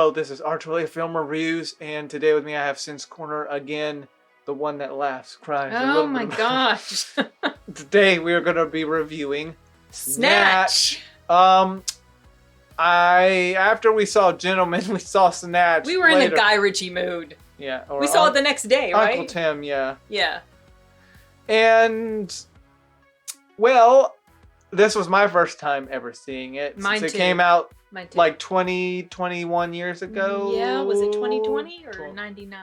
Hello, this is Archway Film Reviews, and today with me I have Cyns Corner again, the one that laughs, cries. Oh my gosh! Today we are going to be reviewing Snatch. After we saw Gentlemen, we saw Snatch. We were in a Guy Ritchie mood. Yeah. We saw it the next day, right? Uncle Tim, yeah. Yeah. And well, this was my first time ever seeing it. Mine since too. It came out Mine too. like 21 years ago. Yeah, was it 2020 or 99?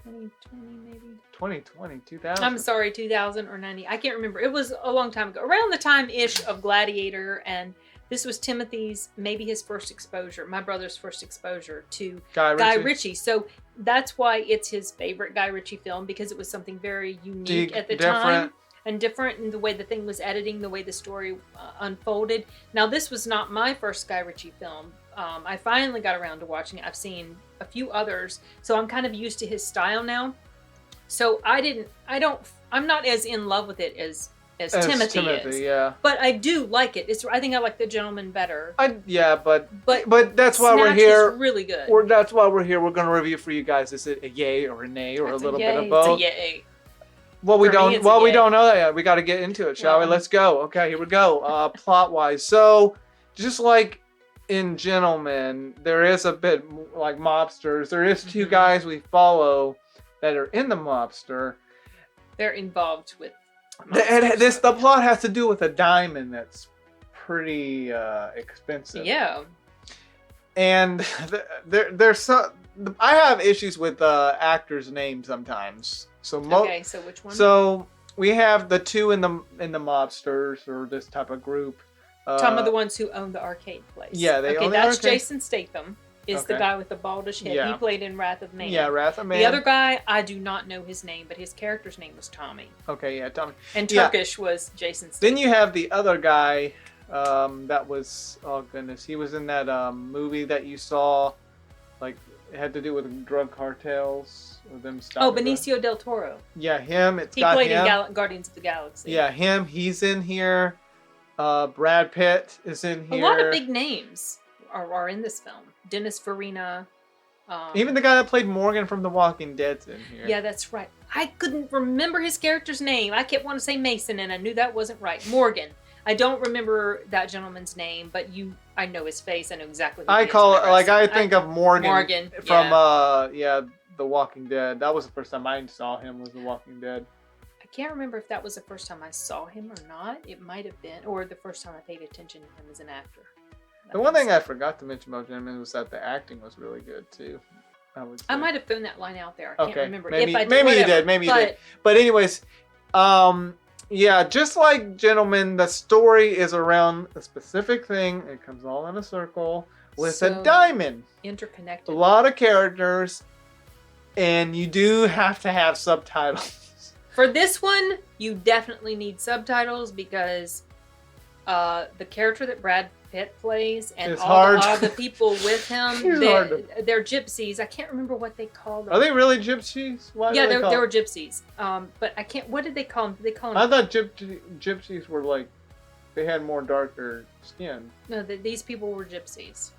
2020 maybe? 2020, 2000. I'm sorry, 2000 or 90. I can't remember. It was a long time ago. Around the time-ish of Gladiator, and this was Timothy's, maybe his first exposure, my brother's first exposure to Guy Ritchie. So that's why it's his favorite Guy Ritchie film, because it was something very unique at the time. And different in the way the thing was editing, the way the story unfolded. Now, this was not my first Guy Ritchie film. I finally got around to watching it. I've seen a few others, so I'm kind of used to his style now. So I'm not as in love with it as Timothy is. Yeah. But I do like it. I think I like The Gentleman better. But that's why Snatch we're here. Is really good. That's why we're here. We're going to review for you guys. Is it a yay or a nay or That's a little yay. bit of both? It's a yay. Well, we For me, we don't know that yet. We got to get into it, shall we? Let's go. Okay, here we go. Plot-wise, so just like in Gentlemen, there is a bit like mobsters. There is two guys we follow that are in the mobster. They're involved with. The plot has to do with a diamond that's pretty expensive. Yeah. And there's some. I have issues with actors' names sometimes. So okay, so which one? So we have the two in the mobsters or this type of group. Some of the ones who own the arcade place. Yeah, they own the that's arcade. Jason Statham. Is the guy with the baldish head. Yeah. He played in Wrath of Man. Yeah, Wrath of Man. The other guy, I do not know his name, but his character's name was Tommy. Okay, yeah, Tommy. And Turkish was Jason Statham. Then you have the other guy that was, oh goodness, he was in that movie that you saw, like, it had to do with drug cartels. Or them Benicio del Toro. Yeah, him. He played in Guardians of the Galaxy. Yeah, him. He's in here. Brad Pitt is in here. A lot of big names are in this film. Dennis Farina. Even the guy that played Morgan from The Walking Dead's in here. Yeah, that's right. I couldn't remember his character's name. I kept wanting to say Mason, and I knew that wasn't right. Morgan. I don't remember that gentleman's name, but I know his face. I know exactly who he is. I think of Morgan from yeah. The Walking Dead. That was the first time I saw him, was The Walking Dead. I can't remember if that was the first time I saw him or not. It might have been, or the first time I paid attention to him as an actor. The one thing I forgot to mention about Gentlemen was that the acting was really good too. I might have thrown that line out there. I can't remember. Maybe, if I did, maybe whatever. you did. Maybe you did. But anyways, yeah, just like Gentlemen, the story is around a specific thing. It comes all in a circle with a diamond. Interconnected. A lot of characters, and you do have to have subtitles. For this one, you definitely need subtitles because the character that Brad Pitt plays and all the people with him, they're gypsies. I can't remember what they call them. Are they really gypsies? Yeah, they were gypsies. But I can't. What did they call them? Did they call them? I thought gypsies were like they had more darker skin. No, these people were gypsies.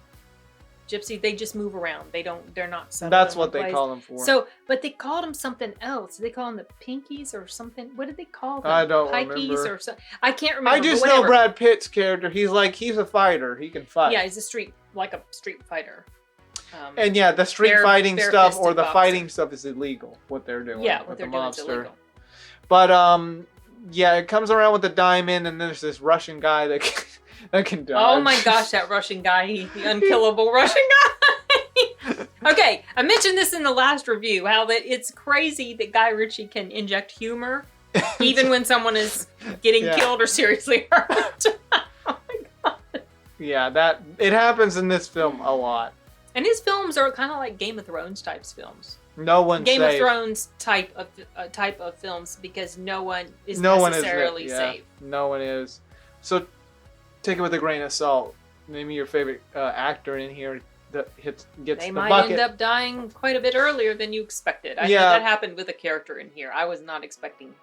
Gypsy, they just move around. They're not settled. That's what they call them for. So, but they called them something else. They call them the Pinkies or something. What did they call them? I don't Pikeys remember. Or something. I can't remember. I just know Brad Pitt's character. He's a fighter. He can fight. Yeah, he's a street fighter. And yeah, the street fighting stuff or the boxing. Fighting stuff is illegal. What they're doing. Yeah, with what they're the doing monster. is illegal. But yeah, it comes around with the diamond, and there's this Russian guy that can dodge. Oh my gosh, that Russian guy, the unkillable Russian guy. Okay, I mentioned this in the last review, how that it's crazy that Guy Ritchie can inject humor even when someone is getting killed or seriously hurt. Oh my god. Yeah, it happens in this film a lot. And his films are kind of like Game of Thrones types films. No one's Game safe. of Thrones type of films because no one is necessarily safe. No one is. So take it with a grain of salt. Name me your favorite actor in here that gets the bucket. They might end up dying quite a bit earlier than you expected. I know that happened with a character in here. I was not expecting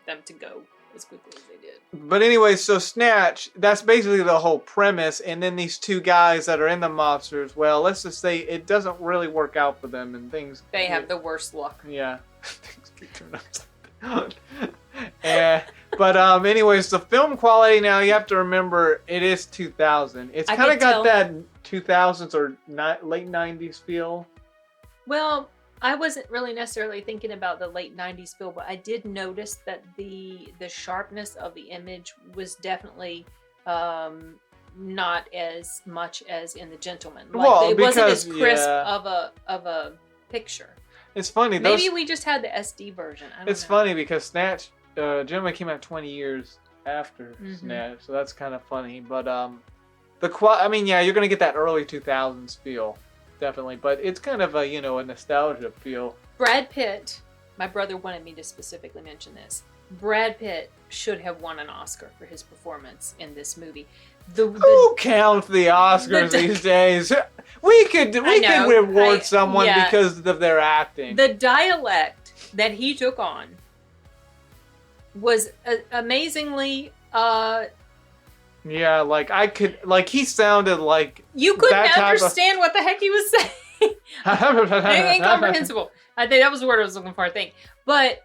them to go as quickly as they did. But anyway, so Snatch, that's basically the whole premise. And then these two guys that are in the mobsters, well, let's just say it doesn't really work out for them and things. They have the worst luck. Yeah. Things get turned upside down. But anyways, the film quality now, you have to remember, it is 2000. It's kind of got that 2000s or late 90s feel. Well, I wasn't really necessarily thinking about the late 90s feel, but I did notice that the sharpness of the image was definitely not as much as in The Gentleman. Like, well, it wasn't as crisp of a picture. It's funny. Maybe we just had the SD version. I don't know. Funny because Snatch, Gentleman came out 20 years after Snatch, so that's kind of funny. But I mean, yeah, you're gonna get that early 2000s feel, definitely. But it's kind of a a nostalgia feel. Brad Pitt. My brother wanted me to specifically mention this. Brad Pitt should have won an Oscar for his performance in this movie. Who counts the Oscars these days? We could reward someone because of their acting. The dialect that he took on was amazingly. Yeah, he sounded like you couldn't understand what the heck he was saying. Incomprehensible. I think that was the word I was looking for. I think, but.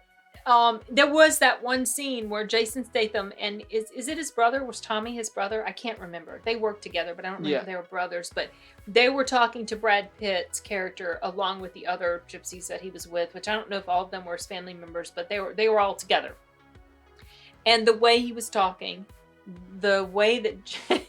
There was that one scene where Jason Statham and is it his brother? Was Tommy his brother? I can't remember. They worked together, but I don't remember if they were brothers. But they were talking to Brad Pitt's character along with the other gypsies that he was with, which I don't know if all of them were his family members, but they were all together. And the way he was talking, the way that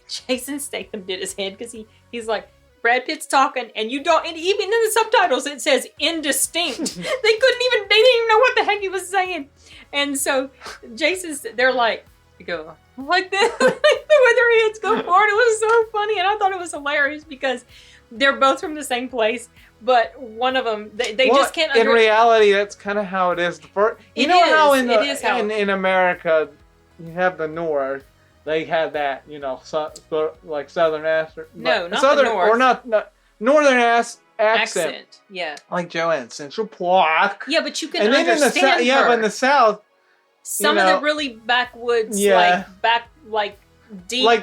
Jason Statham did his head, because he's like, Brad Pitt's talking, and you don't, and even in the subtitles it says indistinct. They didn't even know what the heck he was saying. And so they're like, go like this, the way their heads go forward. It was so funny, and I thought it was hilarious because they're both from the same place, but one of them, they just can't. In reality, that's kind of how it is. In America, you have the North. They had that, like Southern accent. No, not Southern, the North. Or not Northern accent. Yeah. Like Joanne Central Park. Yeah, but you can understand her. But in the South. Some of the really backwoods, deep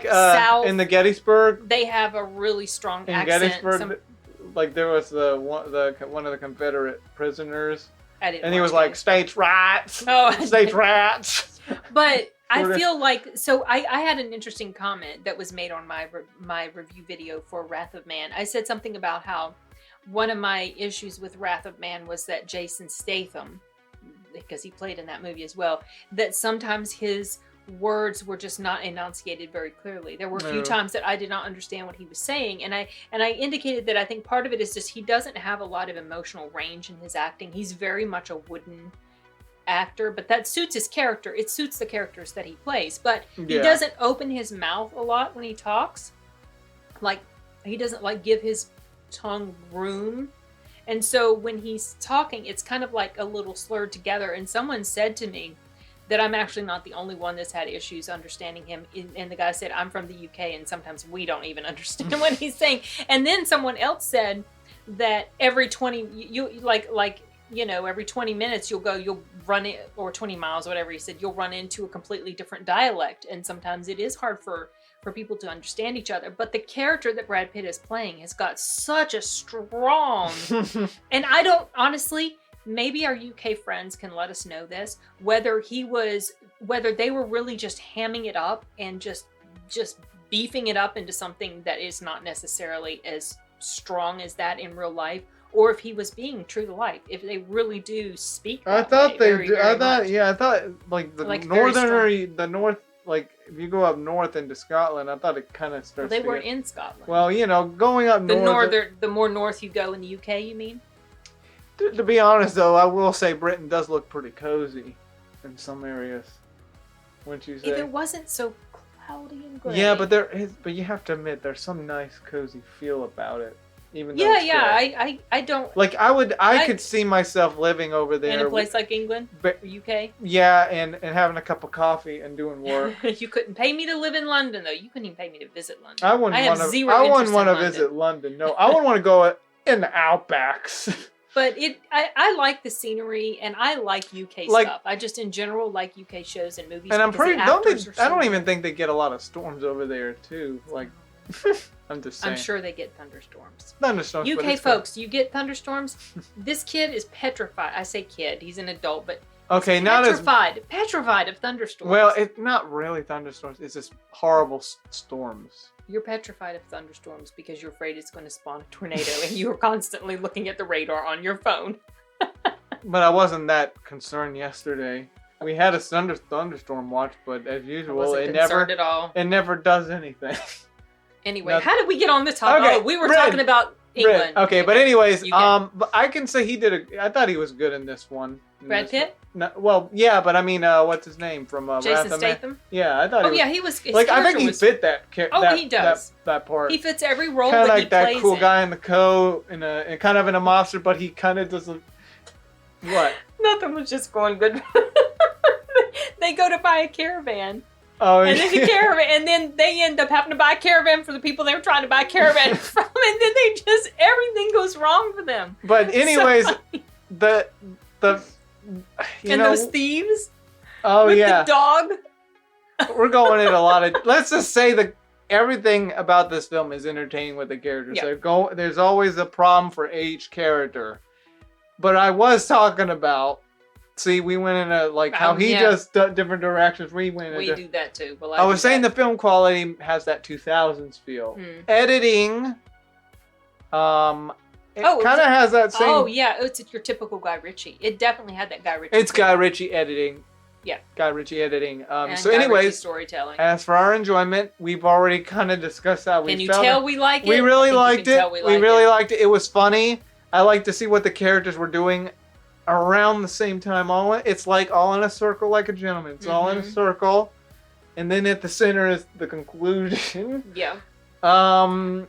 South. In the Gettysburg. They have a really strong accent. In Gettysburg, there was one of the Confederate prisoners. And he was like, states' rights. Oh. States' rights. But I feel like, so I had an interesting comment that was made on my review video for Wrath of Man. I said something about how one of my issues with Wrath of Man was that Jason Statham, because he played in that movie as well, that sometimes his words were just not enunciated very clearly. There were a few times that I did not understand what he was saying, and I indicated that I think part of it is just he doesn't have a lot of emotional range in his acting. He's very much a wooden actor, but that suits his character. It suits the characters that he plays, but he doesn't open his mouth a lot when he talks. Like, he doesn't give his tongue room, and so when he's talking, it's kind of like a little slurred together. And someone said to me that I'm actually not the only one that's had issues understanding him, and the guy said, I'm from the UK and sometimes we don't even understand what he's saying. And then someone else said that every 20 every 20 minutes you'll run it, or 20 miles, whatever he said, you'll run into a completely different dialect. And sometimes it is hard for people to understand each other. But the character that Brad Pitt is playing has got such a strong, and I don't, honestly, maybe our UK friends can let us know this, whether they were really just hamming it up and just beefing it up into something that is not necessarily as strong as that in real life, or if he was being true to life, if they really do speak that I thought way, they do. I thought like the north, like if you go up north into Scotland, I thought it kind of starts. Well, they weren't in Scotland. Well, going up the more north you go in the UK, you mean? To be honest, though, I will say Britain does look pretty cozy in some areas. Wouldn't you say? If it wasn't so cloudy and gray. Yeah, but but you have to admit there's some nice cozy feel about it. Even though I don't like. I could see myself living over there in a place like England or UK. Yeah, and having a cup of coffee and doing work. You couldn't pay me to live in London, though. You couldn't even pay me to visit London. I wouldn't want to visit London. No, I wouldn't want to go in the outbacks. But I like the scenery and I like UK stuff. I just in general like UK shows and movies. And I'm pretty. I don't even good. think they get a lot of storms over there too. Like, I'm just saying. I'm sure they get thunderstorms. Thunderstorms. UK folks, you get thunderstorms. This kid is petrified. I say kid. He's an adult, but okay, not petrified of thunderstorms. Well, it's not really thunderstorms. It's just horrible storms. You're petrified of thunderstorms because you're afraid it's going to spawn a tornado, and you are constantly looking at the radar on your phone. But I wasn't that concerned yesterday. We had a thunderstorm watch, but as usual, it never does anything. Anyway, how did we get on the topic? Okay, oh, we were talking about England. Okay, but anyways, but I can say I thought he was good in this one. Brad Pitt? No, well, yeah, but I mean, what's his name from Jason Statham? Yeah, I thought. He was. Like, I think he fit that. He does. That part. He fits every role that he he plays. Kind of like that cool in. guy in the coat, and kind of in a monster, but he kind of doesn't. What? Nothing was just going good. They go to buy a caravan. Oh, and then the caravan, and then they end up having to buy a caravan for the people they were trying to buy a caravan from, and then everything goes wrong for them. But anyways, the those thieves. Oh with yeah, the dog. We're going in a lot of. Let's just say everything about this film is entertaining with the characters. Yeah. There's always a problem for each character, but I was talking about. See, we went in how he does different directions. We do that too. Well, I was saying the film quality has that 2000s feel. Editing, it kind of has that same. Oh yeah, it's your typical Guy Ritchie. It definitely had that Guy Ritchie. It's Guy Ritchie editing. Yeah, Guy Ritchie editing. So, anyways, storytelling. As for our enjoyment, we've already kind of discussed how we felt. Can you tell we like it? We really liked it. We really liked it. It was funny. I like to see what the characters were doing. Around the same time, it's like all in a circle, like a gentleman. It's all in a circle, and then at the center is the conclusion. Yeah.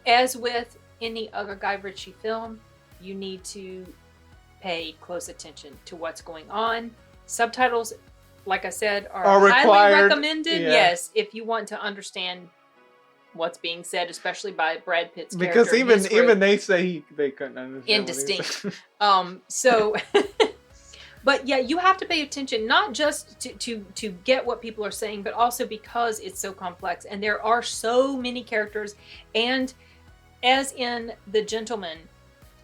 As with any other Guy Ritchie film, you need to pay close attention to what's going on. Subtitles, like I said, are highly recommended. Yeah. Yes, if you want to understand what's being said, especially by Brad Pitt's character. Because even they say they couldn't understand. Indistinct. So, but yeah, you have to pay attention, not just to get what people are saying, but also because it's so complex and there are so many characters. And as in The Gentleman,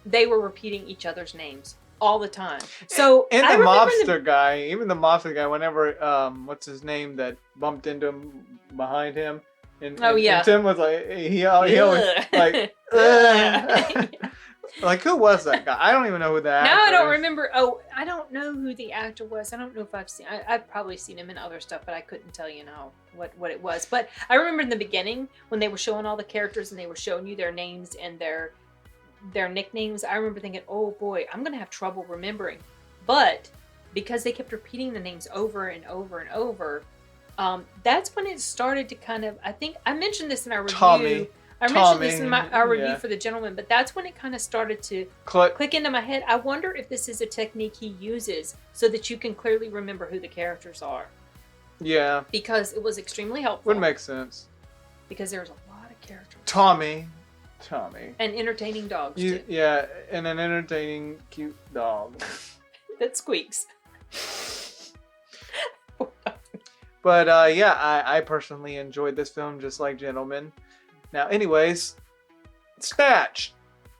they were repeating each other's names all the time. So and the mobster guy, even the mobster guy, whenever what's his name that bumped into him behind him. And Tim was like, he always like, like, who was that guy? I don't even know who that. No, I don't remember. Oh, I don't know who the actor was. I don't know if I've seen. I've probably seen him in other stuff, but I couldn't tell you now what it was. But I remember in the beginning when they were showing all the characters and they were showing you their names and their nicknames. I remember thinking, oh boy, I'm gonna have trouble remembering. But because they kept repeating the names over and over and over. That's when it started to kind of, I think, I mentioned this in our review. I mentioned this in our review for The Gentleman, but that's when it kind of started to click into my head. I wonder if this is a technique he uses so that you can clearly remember who the characters are. Yeah. Because it was extremely helpful. Would make sense. Because there's a lot of characters. Tommy. And entertaining dogs, too. Yeah, and an entertaining, cute dog. That squeaks. But I personally enjoyed this film just like Gentleman. Now, anyways, Snatch.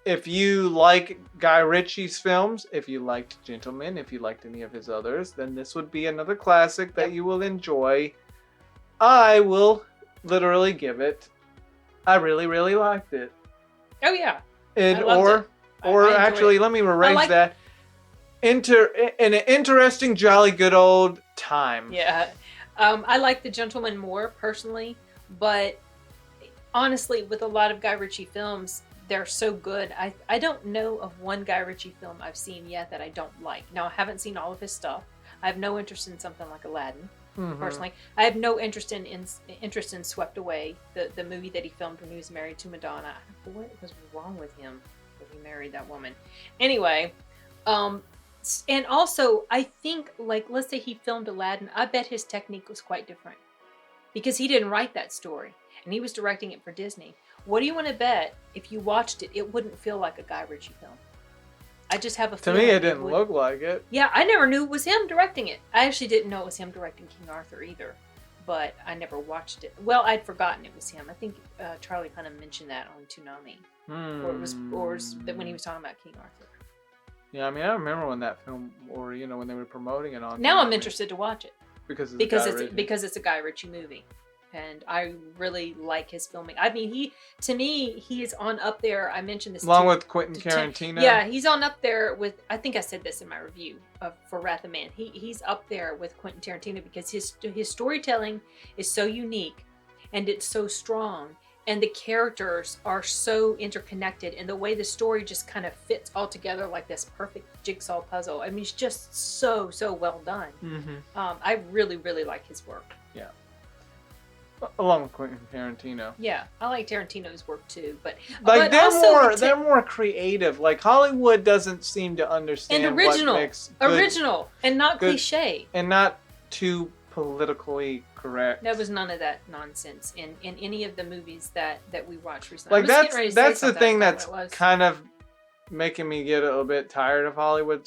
If you like Guy Ritchie's films, if you liked Gentleman, if you liked any of his others, then this would be another classic that you will enjoy. I will literally give it. I really, really liked it. Oh yeah. Actually, let me erase that. An interesting, jolly, good old time. Yeah. I like The Gentleman more, personally, but honestly, with a lot of Guy Ritchie films, they're so good. I don't know of one Guy Ritchie film I've seen yet that I don't like. Now, I haven't seen all of his stuff. I have no interest in something like Aladdin, personally. I have no interest in Swept Away, the movie that he filmed when he was married to Madonna. What was wrong with him when he married that woman? Anyway, and also, I think, like, let's say he filmed Aladdin, I bet his technique was quite different. Because he didn't write that story, and he was directing it for Disney. What do you want to bet if you watched it, it wouldn't feel like a Guy Ritchie film? I just have a To feeling. me, it didn't look like it. Yeah, I never knew it was him directing it. I actually didn't know it was him directing King Arthur either, but I never watched it. Well, I'd forgotten it was him. I think Charlie Hunnam mentioned that on Toonami, or when he was talking about King Arthur. Yeah, I mean, I remember when that film, or when they were promoting it on. Now I'm interested to watch it because it's a Guy Ritchie movie. And I really like his filming. I mean, to me, he is on up there. I mentioned this along with Quentin Tarantino. Yeah, he's on up there with. I think I said this in my review for Wrath of Man. He's up there with Quentin Tarantino because his storytelling is so unique, and it's so strong, and the characters are so interconnected, and the way the story just kind of fits all together like this perfect jigsaw puzzle. I mean, it's just so well done. Mm-hmm. I really like his work. Yeah. Along with Quentin Tarantino. Yeah, I like Tarantino's work too, but they're more creative. Like Hollywood doesn't seem to understand and original, what makes original, and not cliche, and not too politically correct. There was none of that nonsense in any of the movies that we watched recently. Like that's the thing that's kind of making me get a little bit tired of Hollywood.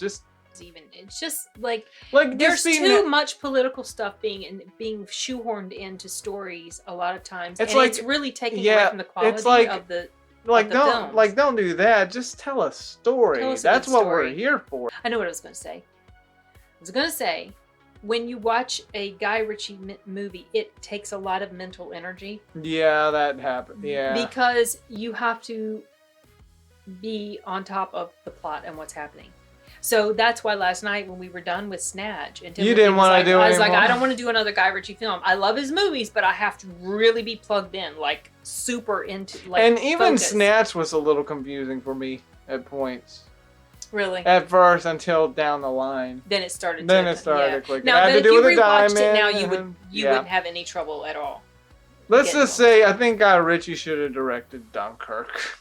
It's just like there's too much political stuff being shoehorned into stories a lot of times, and it's really taking away from the quality of the films. Don't do that. Just tell a story. That's what we're here for. I know what I was going to say. I was going to say, when you watch a Guy Ritchie movie, it takes a lot of mental energy. Yeah, that happened. Yeah, because you have to be on top of the plot and what's happening. So that's why last night when we were done with Snatch, and you didn't want to do it. I was like, I don't want to do another Guy Ritchie film. I love his movies, but I have to really be plugged in, like super into. And even Snatch was a little confusing for me at points. Really? At first, until down the line. Then it started. Clicking. Now, but if you rewatched it now, you wouldn't have any trouble at all. Let's just say, I think Guy Ritchie should have directed Dunkirk.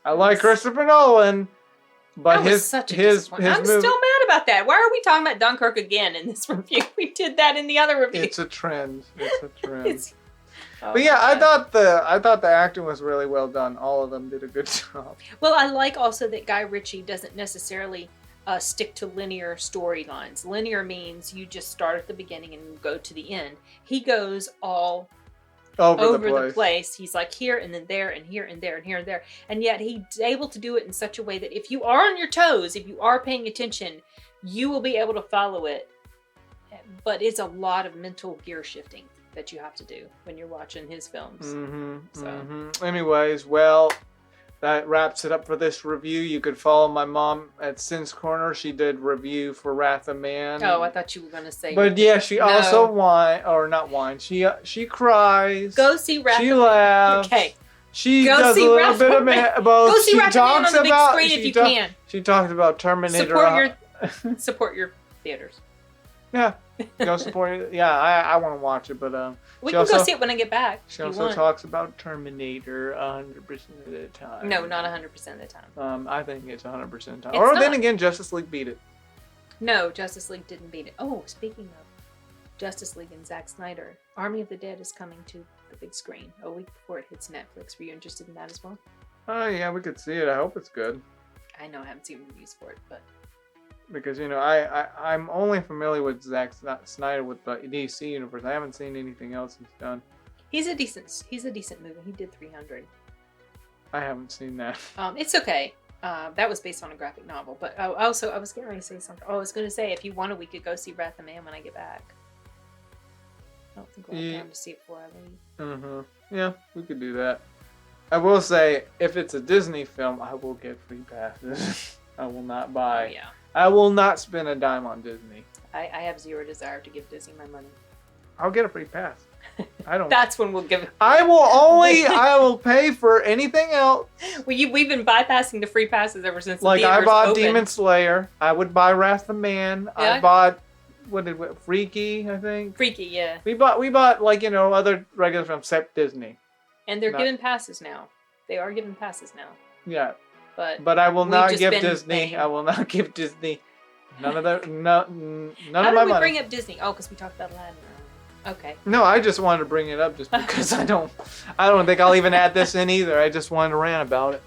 I like Christopher Nolan. But his I'm still mad about that. Why are we talking about Dunkirk again in this review? We did that in the other review. It's a trend. But yeah, I thought the acting was really well done. All of them did a good job. Well, I like also that Guy Ritchie doesn't necessarily stick to linear storylines. Linear means you just start at the beginning and go to the end. He goes all over the place. He's like here and then there and here and there and here and there. And yet he's able to do it in such a way that if you are on your toes, if you are paying attention, you will be able to follow it. But it's a lot of mental gear shifting that you have to do when you're watching his films. Anyways, well, that wraps it up for this review. You could follow my mom at Cyns Corner. She did review for Wrath of Man. Oh, I thought you were going to say. But yeah, she also she cries. Go see Wrath of Man. She laughs. Okay. She does a little bit of both. Go see Wrath of Man on the big screen if you can. She talks about Terminator. Support your theaters. Yeah. Go support it. Yeah, I want to watch it, but we can go see it when I get back. She also talks about Terminator 100% of the time. No, not 100% of the time. I think it's 100% of the time. Or then again, Justice League beat it. No, Justice League didn't beat it. Oh, speaking of Justice League and Zack Snyder, Army of the Dead is coming to the big screen a week before it hits Netflix. Were you interested in that as well? Oh yeah, we could see it. I hope it's good. I know I haven't seen reviews for it, but. Because I'm only familiar with Zack Snyder with the DC universe. I haven't seen anything else he's done. He's a decent movie. He did 300. I haven't seen that. It's okay. That was based on a graphic novel. But I was getting ready to say something. Oh, I was going to say if you wanted, we could go see Wrath of Man when I get back. I don't think we'll have time to see it before I leave. Yeah, we could do that. I will say, if it's a Disney film, I will get free passes. I will not buy. Oh, yeah. I will not spend a dime on Disney. I have zero desire to give Disney my money. I'll get a free pass. I don't. That's when we'll give it. I will pay for anything else. Well, we've been bypassing the free passes ever since. Like I bought Demon Slayer. I would buy Wrath of Man. Yeah, I bought Freaky, I think. Freaky, yeah. We bought like other regular films except Disney. And they're giving passes now. They are giving passes now. Yeah. But I will not give Disney. I will not give Disney none of my money. How did we bring up Disney? Oh, because we talked about Aladdin. Okay. No, I just wanted to bring it up just because I don't think I'll even add this in either. I just wanted to rant about it.